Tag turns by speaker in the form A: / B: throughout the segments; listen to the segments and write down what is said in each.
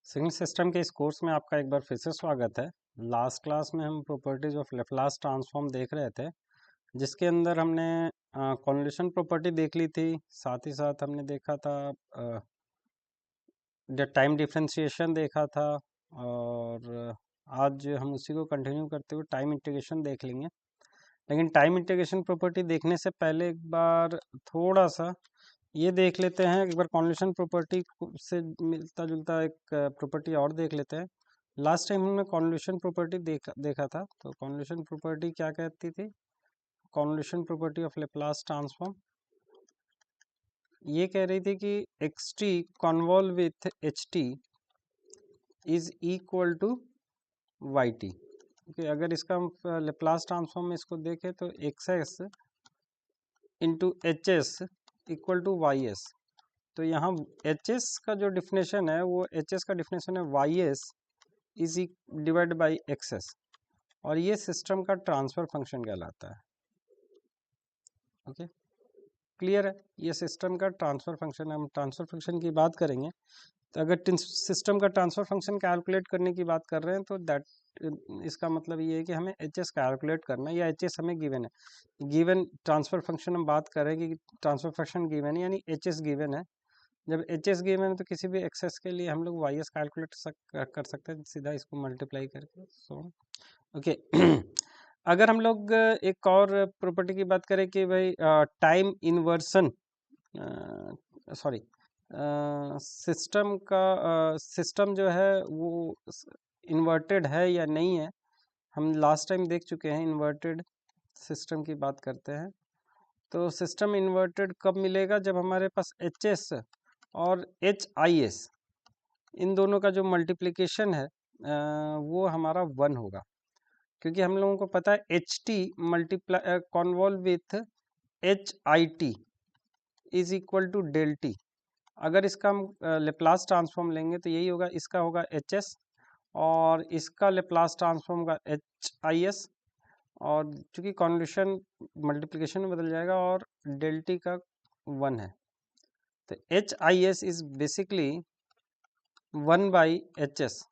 A: Signal system के इस course में आपका एक बार फिर से स्वागत है। लास्ट क्लास में हम प्रॉपर्टीज ऑफ लैप्लास ट्रांसफॉर्म देख रहे थे, जिसके अंदर हमने कन्वोल्यूशन प्रॉपर्टी देख ली थी। साथ ही साथ हमने देखा था टाइम डिफरेंशिएशन देखा था, और आज हम उसी को कंटिन्यू करते हुए टाइम इंटीग्रेशन देख लेंगे। लेकिन टाइम इंटीग्रेशन प्रॉपर्टी देखने से पहले एक बार थोड़ा सा ये देख लेते हैं, एक बार कन्वोल्यूशन प्रॉपर्टी से मिलता जुलता एक प्रॉपर्टी और देख लेते हैं। लास्ट टाइम हमने कन्वोल्यूशन प्रॉपर्टी देखा था। तो कन्वोल्यूशन प्रॉपर्टी क्या कहती थी? Convolution property of Laplace transform ये कह रही थी कि x T convolve with H T is equal to Y T. अगर इसका लैप्लास ट्रांसफॉर्म में इसको देखें तो x S into H S equal to Y S. तो यहाँ एच एस का जो डिफिनेशन है वो एच एस का डिफिनेशन है Y S is divide by x S, और ये सिस्टम का ट्रांसफर फंक्शन कहलाता है। ओके, क्लियर है? ये सिस्टम का ट्रांसफर फंक्शन है। हम ट्रांसफर फंक्शन की बात करेंगे तो अगर सिस्टम का ट्रांसफर फंक्शन कैलकुलेट करने की बात कर रहे हैं तो दैट इसका मतलब ये है कि हमें एच एस कैलकुलेट करना है, या एच एस हमें गिवन है। गिवन ट्रांसफर फंक्शन हम बात कर रहे हैं कि ट्रांसफर फंक्शन गिवन है, यानी एच एस गिवन है। जब एच एस गिवन है तो किसी भी एक्सेस के लिए हम लोग वाई एस कैलकुलेट कर सकते हैं, सीधा इसको मल्टीप्लाई करके। सो ओके अगर हम लोग एक और प्रॉपर्टी की बात करें कि भाई टाइम इन्वर्सन, सॉरी, सिस्टम जो है वो इन्वर्टेड है या नहीं है। हम लास्ट टाइम देख चुके हैं, इन्वर्टेड सिस्टम की बात करते हैं। तो सिस्टम इन्वर्टेड कब मिलेगा? जब हमारे पास एच एस और एच आई एस, इन दोनों का जो मल्टीप्लिकेशन है वो हमारा 1 होगा। क्योंकि हम लोगों को पता है h t multiply convolve with h i t is equal to del t. अगर इसका हम लेप्लास ट्रांसफॉर्म लेंगे तो यही होगा, इसका होगा एच एस और इसका लेप्लास ट्रांसफॉर्म होगा एच आई एस, और चूंकि कॉन्वोल्यूशन मल्टीप्लिकेशन में बदल जाएगा और डेल टी का 1 है, तो H I S is basically 1 by H S.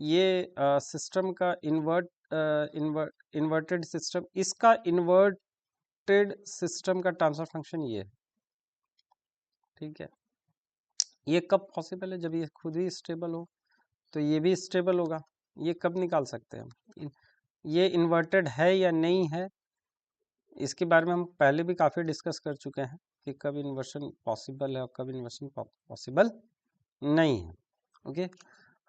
A: ये सिस्टम का इन्वर्टेड सिस्टम, इसका इन्वर्टेड सिस्टम का ट्रांसफर फंक्शन ये है। ठीक है, ये कब पॉसिबल है? जब ये खुद ही स्टेबल हो, तो ये भी स्टेबल होगा। ये कब निकाल सकते हैं हम? ये इन्वर्टेड है या नहीं है, इसके बारे में हम पहले भी काफ़ी डिस्कस कर चुके हैं कि कब इन्वर्शन पॉसिबल है और कब इन्वर्शन पॉसिबल नहीं है। ओके,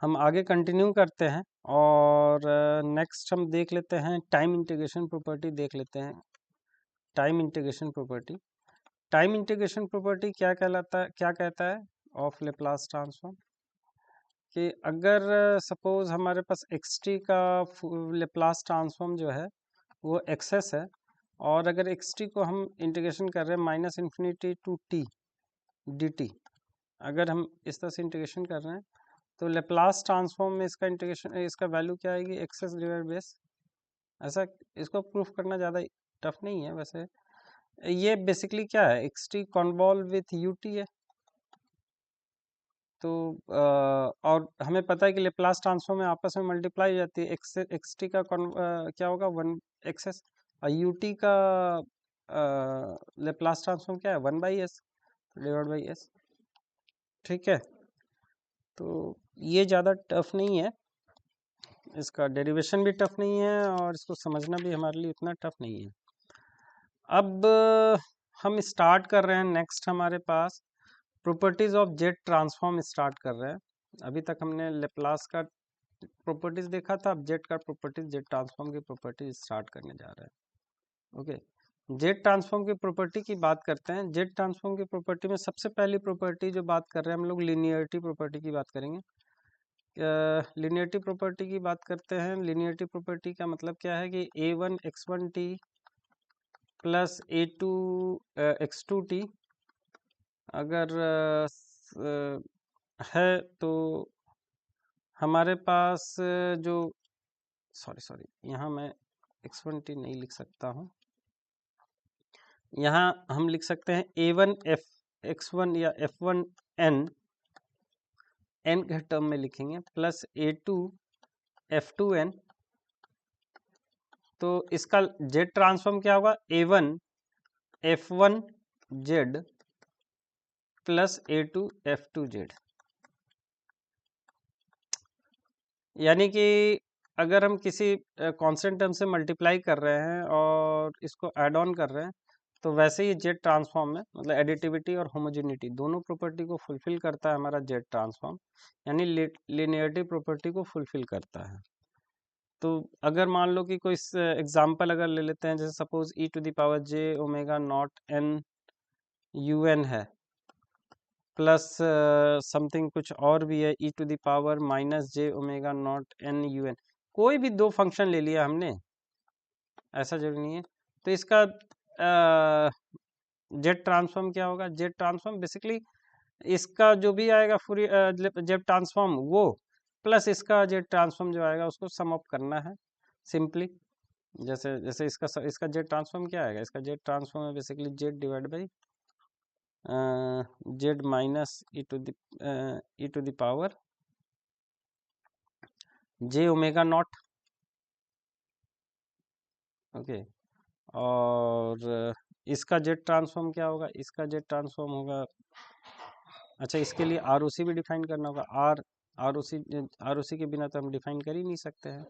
A: हम आगे कंटिन्यू करते हैं और नेक्स्ट हम देख लेते हैं टाइम इंटीग्रेशन प्रॉपर्टी देख लेते हैं। Time integration property, time integration property क्या कहलाता है, क्या कहता है ऑफ लैप्लास ट्रांसफॉर्म? कि अगर सपोज हमारे पास एक्स टी का लैप्लास ट्रांसफॉर्म जो है वो एक्सेस है, और अगर एक्स टी को हम इंटीग्रेशन कर रहे हैं minus infinity to t d t, अगर हम इस तरह से इंटीग्रेशन कर रहे हैं तो लैप्लास ट्रांसफॉर्म में इसका इंटीग्रेशन, इसका वैल्यू क्या आएगी? X s divide by s. ऐसा इसको प्रूफ करना ज़्यादा टफ नहीं है वैसे। ये बेसिकली क्या है? X T convolve with U T है। तो और हमें पता है कि लेप्लास ट्रांसफॉर्म में आपस में मल्टीप्लाई जाती है। एक्स टी का क्या होगा? 1 एक्सेस, और यू टी का लेप्लास ट्रांसफॉर्म क्या है? 1 by S divide by S. ठीक है, तो ये ज़्यादा टफ नहीं है, इसका डेरिवेशन भी टफ नहीं है और इसको समझना भी हमारे लिए इतना टफ नहीं है। अब हम स्टार्ट कर रहे हैं नेक्स्ट, हमारे पास properties of Z transform start कर रहे हैं। अभी तक हमने लेप्लास का प्रॉपर्टीज देखा था, अब जेट का प्रॉपर्टीज, जेट ट्रांसफॉर्म की प्रॉपर्टीज स्टार्ट करने जा रहे हैं। ओके, जेट ट्रांसफॉर्म की प्रॉपर्टी की बात करते हैं। जेट ट्रांसफॉर्म की प्रॉपर्टी में सबसे पहली प्रॉपर्टी जो बात कर रहे हैं हम लोग, लीनियरिटी प्रॉपर्टी की बात करेंगे। लीनियरिटी प्रॉपर्टी की बात करते हैं। लीनियरिटी प्रॉपर्टी का मतलब क्या है कि a1 x1 t plus a2 x2 t अगर है तो हमारे पास जो, सॉरी यहाँ मैं x1 t नहीं लिख सकता हूँ, यहाँ हम लिख सकते हैं a1 f x1 या f1 n n के टर्म में लिखेंगे प्लस a2 f2n, तो इसका जेड ट्रांसफॉर्म क्या होगा, a1 f1 z plus a2 f2 z। यानी कि अगर हम किसी कांस्टेंट टर्म से मल्टीप्लाई कर रहे हैं और इसको ऐड ऑन कर रहे हैं, तो वैसे ही जेड ट्रांसफॉर्म में मतलब एडिटिविटी और होमोजेनिटी दोनों प्रॉपर्टी को फुलफिल करता है हमारा जेड ट्रांसफॉर्म, यानी लिनियरिटी प्रॉपर्टी को फुलफिल करता है। तो अगर मान लो कि कोई एग्जांपल अगर ले लेते हैं, जैसे suppose e to the power j omega naught n un है, प्लस समथिंग कुछ और भी है e to the power minus j omega naught n un, कोई भी दो फंक्शन ले लिया हमने, ऐसा जरूरी नहीं है। तो इसका जेड ट्रांसफॉर्म क्या होगा, जेड ट्रांसफॉर्म बेसिकली इसका जो भी आएगा पूरी जेड ट्रांसफॉर्म वो प्लस इसका जेड ट्रांसफॉर्म जो आएगा उसको सम अप करना है सिंपली। जैसे जैसे इसका जेड ट्रांसफॉर्म क्या आएगा, इसका जेड ट्रांसफॉर्म है basically z divide by Z minus e to the power j omega naught. Okay, और इसका जेड ट्रांसफॉर्म क्या होगा, इसका जेड ट्रांसफॉर्म होगा, अच्छा इसके लिए आर भी डिफाइन करना होगा। आर ओ सी के बिना तो हम डिफाइन कर ही नहीं सकते हैं।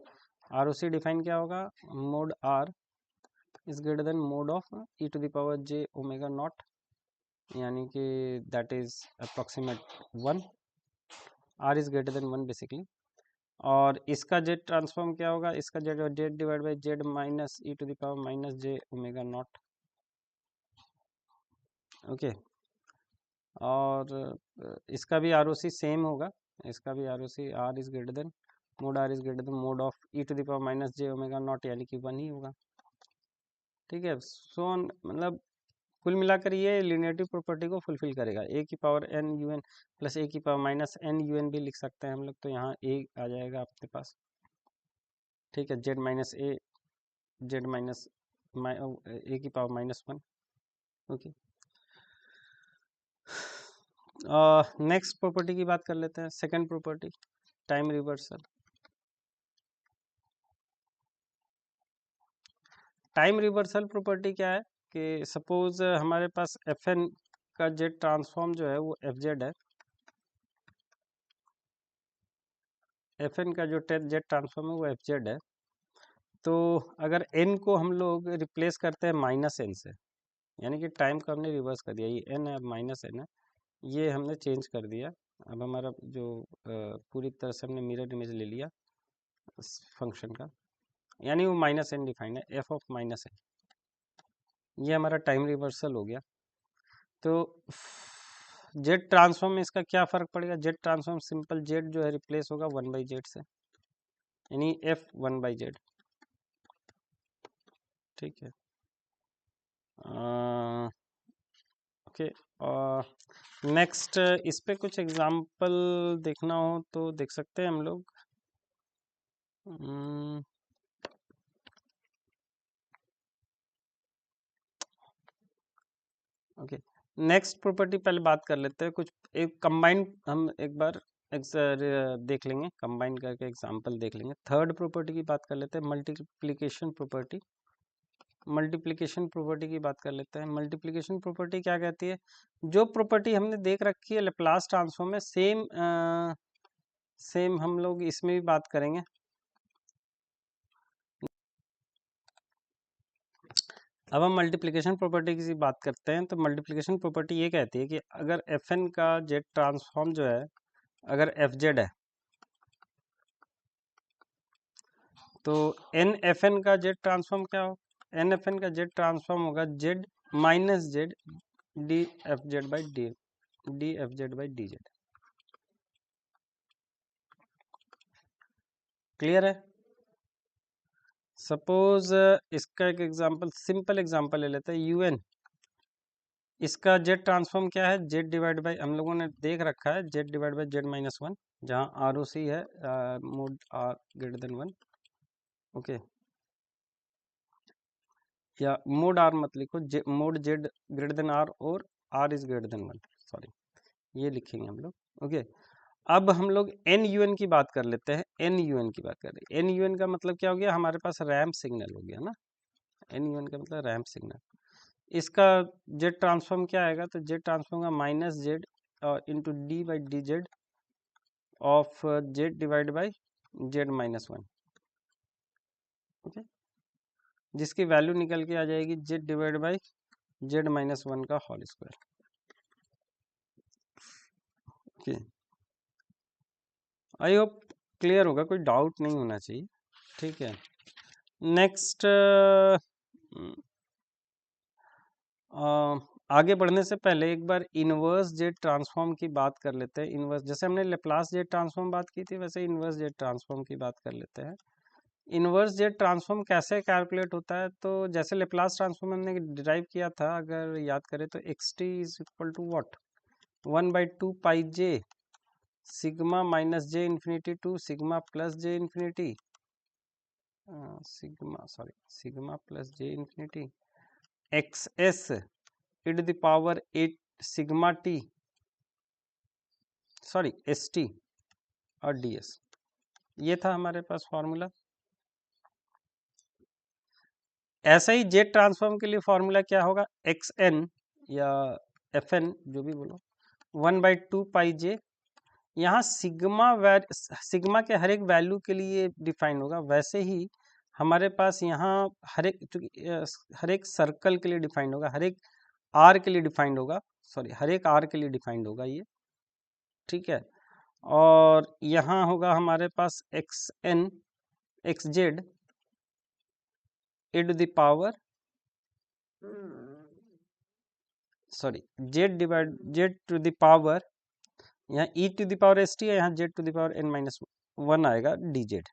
A: आर ओ सी डिफाइन क्या होगा, mod r is greater than mod of e to the power j omega naught, यानी कि that is approximate 1, r is greater than 1 basically. और इसका जेड ट्रांसफॉर्म क्या होगा, इसका z divide by Z minus e to the power minus j omega naught. Okay, और इसका भी आर ओ सी सेम होगा, इसका भी R O C r is greater than mod of e to the power minus j omega naught, यानी कि 1 ही होगा। ठीक है, सो मतलब कुल मिलाकर ये लिनियरिटी प्रॉपर्टी को फुलफिल करेगा। ए की power N U N plus A की power minus N U N भी लिख सकते हैं हम लोग, तो यहाँ ए आ जाएगा आपके पास। ठीक है, जेड माइनस ए, जेड माइनस ए की पावर -1। ओके, नेक्स्ट प्रॉपर्टी की बात कर लेते हैं, second property time reversal. Time reversal property क्या है कि सपोज हमारे पास एफ एन का जेड ट्रांसफॉर्म जो है वो एफ जेड है, एफ एन का जो जेड ट्रांसफॉर्म है वो एफ जेड है। तो अगर एन को हम लोग रिप्लेस करते हैं माइनस एन से, यानी कि टाइम को हमने रिवर्स कर दिया, ये एन है माइनस एन है, ये हमने चेंज कर दिया। अब हमारा जो पूरी तरह से हमने मिरर इमेज ले लिया फंक्शन का, यानी वो माइनस एन डिफाइंड है, एफ ऑफ माइनस एन, ये हमारा टाइम रिवर्सल हो गया। तो जेड ट्रांसफॉर्म में इसका क्या फ़र्क पड़ेगा, जेड ट्रांसफॉर्म सिंपल जेड जो है रिप्लेस होगा 1/z से, यानी एफ 1/z। ठीक है, ओके, नेक्स्ट इस पे कुछ एग्जांपल देखना हो तो देख सकते हैं हम लोग। ओके, नेक्स्ट प्रॉपर्टी पहले बात कर लेते हैं, कुछ एक कंबाइन हम एक बार देख लेंगे, कंबाइन करके एग्जांपल देख लेंगे। थर्ड प्रॉपर्टी की बात कर लेते हैं, मल्टीप्लिकेशन प्रॉपर्टी। मल्टीप्लिकेशन प्रॉपर्टी की बात कर लेते हैं। मल्टीप्लिकेशन प्रॉपर्टी क्या कहती है, जो प्रॉपर्टी हमने देख रखी है लैप्लास ट्रांसफॉर्म में, सेम हम लोग इसमें भी बात करेंगे। अब हम मल्टीप्लिकेशन प्रॉपर्टी की बात करते हैं, तो मल्टीप्लिकेशन प्रॉपर्टी ये कहती है कि अगर एफ एन का जेड ट्रांसफॉर्म जो है अगर एफ जेड है, तो एन एफ एन का जेड ट्रांसफॉर्म क्या हो, एन एफ एन का जेड ट्रांसफॉर्म होगा Z minus Z D F Z by D F Z by D Z. Clear है? सपोज इसका एक एग्जांपल, सिंपल एग्जांपल ले लेते हैं, यूएन, इसका जेड ट्रांसफॉर्म क्या है, जेड डिवाइड बाई, हम लोगों ने देख रखा है जेड डिवाइड बाई जेड -1, जहाँ आर ओ सी है mod R greater than 1। Okay, या मोड आर मत लिखो, mod Z greater than R और R is greater than 1, sorry ये लिखेंगे हम लोग। ओके, अब हम लोग एन यू एन की बात कर लेते हैं। एन यू एन की बात कर रहे हैं। एन यू एन का मतलब क्या हो गया, हमारे पास रैम्प सिग्नल हो गया ना। एन यू एन का मतलब रैम्प सिग्नल। इसका जेड ट्रांसफॉर्म क्या आएगा, तो जेड ट्रांसफॉर्म का minus Z into D by D Z of Z divide by Z minus one. Okay, जिसकी वैल्यू निकल के आ जाएगी Z divide by Z minus one का whole square. Okay, I hope clear होगा, कोई डाउट नहीं होना चाहिए। ठीक है, नेक्स्ट आगे बढ़ने से पहले एक बार इनवर्स जेड ट्रांसफॉर्म की बात कर लेते हैं। इनवर्स, जैसे हमने लेप्लास जेड ट्रांसफॉर्म बात की थी, वैसे इनवर्स जेड ट्रांसफॉर्म की बात कर लेते हैं। इनवर्स जेड ट्रांसफॉर्म कैसे कैलकुलेट होता है, तो जैसे लेप्लास ट्रांसफॉर्म हमने डिराइव किया था, अगर याद करें तो x t is equal to what, 1/2 pi j sigma minus j infinity to sigma plus j infinity, sigma plus j infinity x s e to the power 8 sigma t, sorry s t और d s. ये था हमारे पास formula. ऐसा ही Z transform के लिए formula क्या होगा, x N या एफ एन जो भी बोलो, 1/2 पाई जे। यहाँ सिग्मा के हर एक वैल्यू के लिए डिफाइंड होगा, वैसे ही हमारे पास यहाँ हर एक सर्कल के लिए डिफाइंड होगा, हर एक आर के लिए डिफाइंड होगा, सॉरी हर एक आर के लिए डिफाइंड होगा ये। ठीक है, और यहाँ होगा हमारे पास X N X Z e to the power, sorry Z to the power, यहाँ e to the power S T है, यहाँ Z to the power n minus one आएगा डी जेड।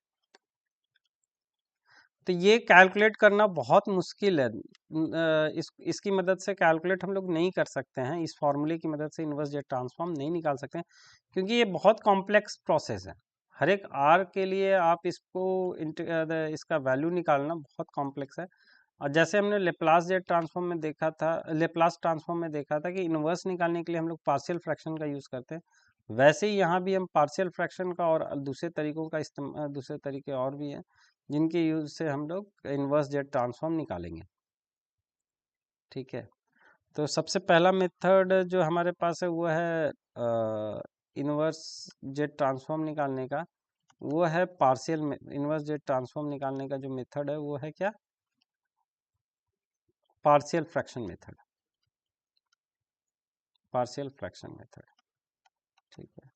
A: तो ये कैलकुलेट करना बहुत मुश्किल है, इसकी मदद से कैलकुलेट हम लोग नहीं कर सकते हैं, इस फॉर्मूले की मदद से इन्वर्स जेड ट्रांसफॉर्म नहीं निकाल सकते हैं, क्योंकि ये बहुत कॉम्प्लेक्स प्रोसेस है। हर एक आर के लिए आप इसका वैल्यू निकालना बहुत कॉम्प्लेक्स है। और जैसे हमने लेप्लास जेड ट्रांसफॉर्म में देखा था, लेप्लास ट्रांसफॉर्म में देखा था कि इन्वर्स निकालने के लिए हम लोग पार्शियल फ्रैक्शन का यूज़ करते हैं, वैसे ही यहाँ भी हम पार्शियल फ्रैक्शन का और दूसरे तरीकों का इस्तेमाल, दूसरे तरीके और भी हैं जिनके यूज से हम लोग इन्वर्स जेड ट्रांसफॉर्म निकालेंगे। ठीक है, तो सबसे पहला मेथड जो हमारे पास है वो है इन्वर्स जेड ट्रांसफॉर्म निकालने का, वो है पार्शियल में। इन्वर्स जेड ट्रांसफॉर्म निकालने का जो मेथड है वो है क्या, partial fraction method, partial fraction method. ठीक है,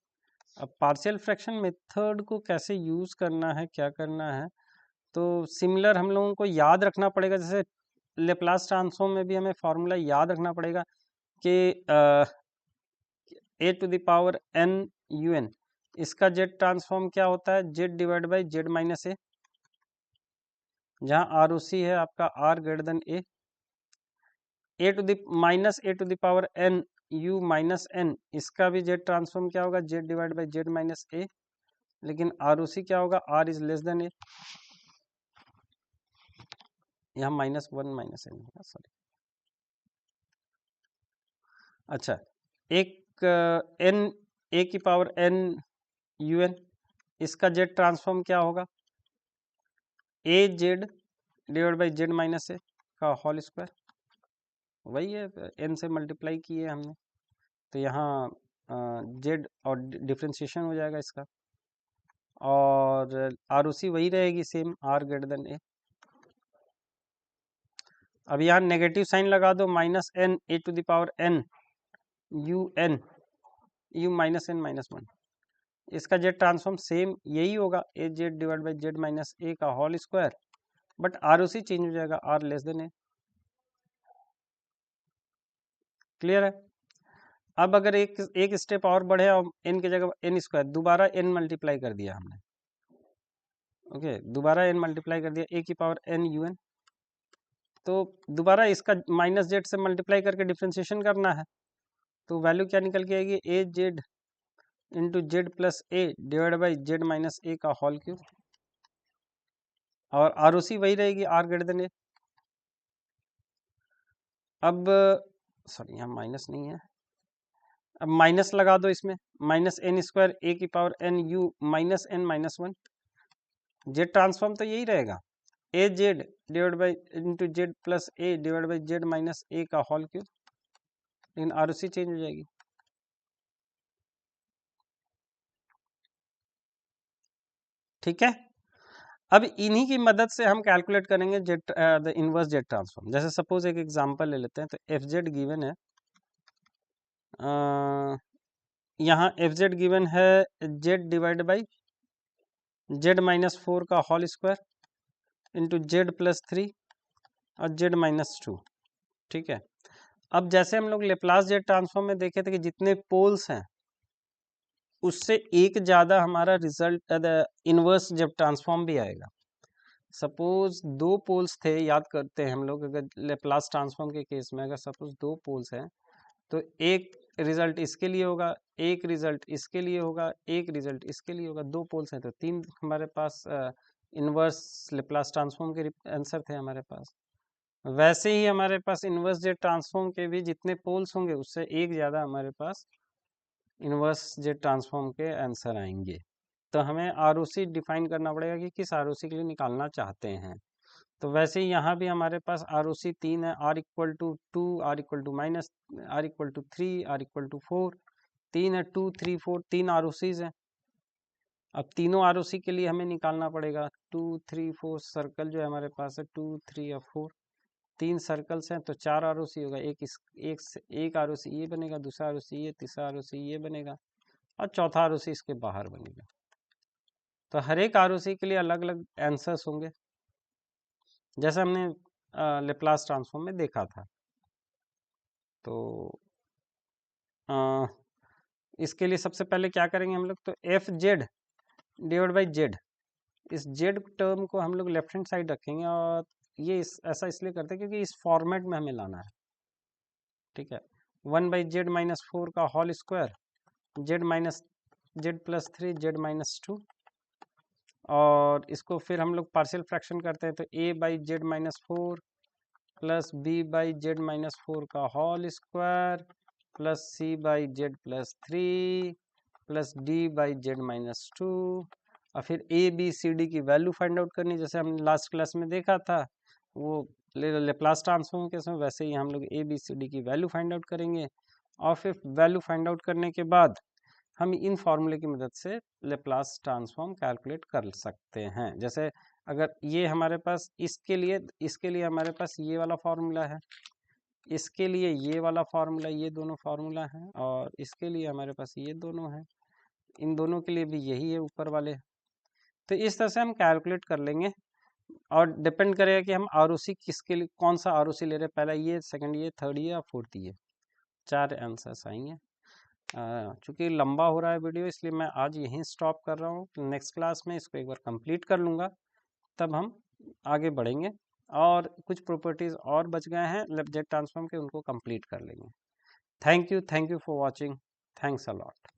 A: अब पार्शियल फ्रैक्शन मेथड को कैसे यूज करना है, क्या करना है, तो सिमिलर हम लोगों को याद रखना पड़ेगा। जैसे लेप्लास ट्रांसफॉर्म में भी हमें फॉर्मूला याद रखना पड़ेगा कि A to the power N U N, इसका जेड ट्रांसफॉर्म क्या होता है, Z divide by Z minus A, जहाँ आर ओ सी है आपका R greater than A to the minus A to the power N U minus N, इसका भी Z transform क्या होगा, Z divide by Z minus A, लेकिन R O C क्या होगा, R is less than A, यहाँ minus one minus N होगा, sorry. अच्छा, एक एन ए की पावर एन यू एन, इसका जेड ट्रांसफॉर्म क्या होगा, A Z divide by Z minus A का होल स्क्वायर, वही है, एन से मल्टीप्लाई किए हमने, तो यहाँ जेड और डिफ्रेंशिएशन हो जाएगा इसका, और आर ओ सी वही रहेगी same, R greater than A. अब यहाँ नेगेटिव साइन लगा दो, minus N A to the power N U minus N minus one, इसका जेड ट्रांसफॉर्म सेम यही होगा, A Z divide by Z minus A का whole square, but R O C change हो जाएगा, R less than A. Clear है। अब अगर एक स्टेप और बढ़े और एन की जगह एन स्क्वायर, दोबारा एन मल्टीप्लाई कर दिया हमने, ओके, दोबारा एन मल्टीप्लाई कर दिया, ए की पावर एन यू एन, तो दोबारा इसका माइनस जेड से मल्टीप्लाई करके डिफ्रेंशिएशन करना है, तो वैल्यू क्या निकल के आएगी, A Z into Z plus A divide by Z minus A का होल क्यूब, और आर ओ सी वही रहेगी, आर ग्रेटर देन ए। अब सॉरी यहाँ माइनस नहीं है, अब माइनस लगा दो इसमें, माइनस एन स्क्वायर ए की power N U minus N minus one. Z transform तो यही रहेगा, A Z divide by into Z plus A divide by Z minus A का होल क्यूब, लेकिन आर चेंज हो जाएगी। ठीक है, अब इन्हीं की मदद से हम कैलकुलेट करेंगे Z the inverse Z transform. जैसे सपोज एक एग्जांपल ले लेते हैं, तो एफ जेड गिवन है, यहाँ एफ जेड गिवन है Z divide by Z minus four का whole square into Z plus three और जेड माइनस टू। ठीक है, अब जैसे हम लोग लेप्लास जेड ट्रांसफॉर्म में देखे थे कि जितने पोल्स हैं उससे एक ज़्यादा हमारा रिजल्ट इनवर्स जब ट्रांसफॉर्म भी आएगा। सपोज दो पोल्स थे, याद करते हैं हम लोग, अगर लेप्लास ट्रांसफॉर्म के केस में अगर सपोज दो पोल्स हैं तो एक रिजल्ट इसके लिए होगा, एक रिजल्ट इसके लिए होगा, एक रिजल्ट इसके लिए होगा। दो पोल्स हैं तो तीन हमारे पास इनवर्स लेप्लास ट्रांसफॉर्म के आंसर थे हमारे पास। वैसे ही हमारे पास इनवर्स जेड ट्रांसफॉर्म के भी जितने पोल्स होंगे उससे एक ज़्यादा हमारे पास इनवर्स जेड ट्रांसफॉर्म के आंसर आएंगे। तो हमें आरओसी डिफाइन करना पड़ेगा कि किस आरओसी के लिए निकालना चाहते हैं। तो वैसे ही यहाँ भी हमारे पास आरओसी तीन है, r equal to two, r equal to minus, r equal to three, r equal to four. तीन है, टू थ्री फोर, तीन आरओसीज हैं। अब तीनों आरओसी के लिए हमें निकालना पड़ेगा टू थ्री फोर, सर्कल जो है हमारे पास है टू थ्री और फोर, तीन सर्कल्स हैं तो चार आरओसी होगा। एक आरओसी ये बनेगा, दूसरा आरओसी ये, तीसरा आरओसी ये बनेगा और चौथा आरओसी इसके बाहर बनेगा। तो हर एक आरओसी के लिए अलग अलग आंसर्स होंगे, जैसे हमने लेप्लास ट्रांसफॉर्म में देखा था। तो इसके लिए सबसे पहले क्या करेंगे हम लोग, तो F Z divide by Z, इस जेड टर्म को हम लोग लेफ्ट हैंड साइड रखेंगे और ये ऐसा इसलिए करते हैं क्योंकि इस फॉर्मेट में हमें लाना है। ठीक है, one by Z minus four का whole square, Z minus Z plus three, Z minus two, और इसको फिर हम लोग पार्शियल फ्रैक्शन करते हैं तो A by Z minus four plus B by Z minus four का whole square plus C by Z plus three plus D by Z minus two, और फिर ए बी सी डी की value find out करनी, जैसे हमने last class में देखा था वो लेप्लास ट्रांसफॉर्म के समय, वैसे ही हम लोग ए बी सी डी की वैल्यू फाइंड आउट करेंगे। और फिर वैल्यू फाइंड आउट करने के बाद हम इन फॉर्मूले की मदद से लेप्लास ट्रांसफॉर्म कैलकुलेट कर सकते हैं। जैसे अगर ये हमारे पास इसके लिए हमारे पास ये वाला फार्मूला है, इसके लिए ये वाला फार्मूला, ये दोनों फार्मूला हैं, और इसके लिए हमारे पास ये दोनों हैं, इन दोनों के लिए भी यही है ऊपर वाले। तो इस तरह से हम कैलकुलेट कर लेंगे और डिपेंड करेगा कि हम आरओसी किसके लिए, कौन सा आरओसी ले रहे हैं, पहला ये, सेकंड ये, थर्ड ये और फोर्थ ये, चार आंसर्स आएंगे। चूँकि लंबा हो रहा है वीडियो इसलिए मैं आज यहीं स्टॉप कर रहा हूँ। नेक्स्ट क्लास में इसको एक बार कंप्लीट कर लूँगा, तब हम आगे बढ़ेंगे और कुछ प्रॉपर्टीज़ और बच गए हैं लेफ्ट जेड ट्रांसफॉर्म के, उनको कंप्लीट कर लेंगे। Thank you for watching, thanks a lot.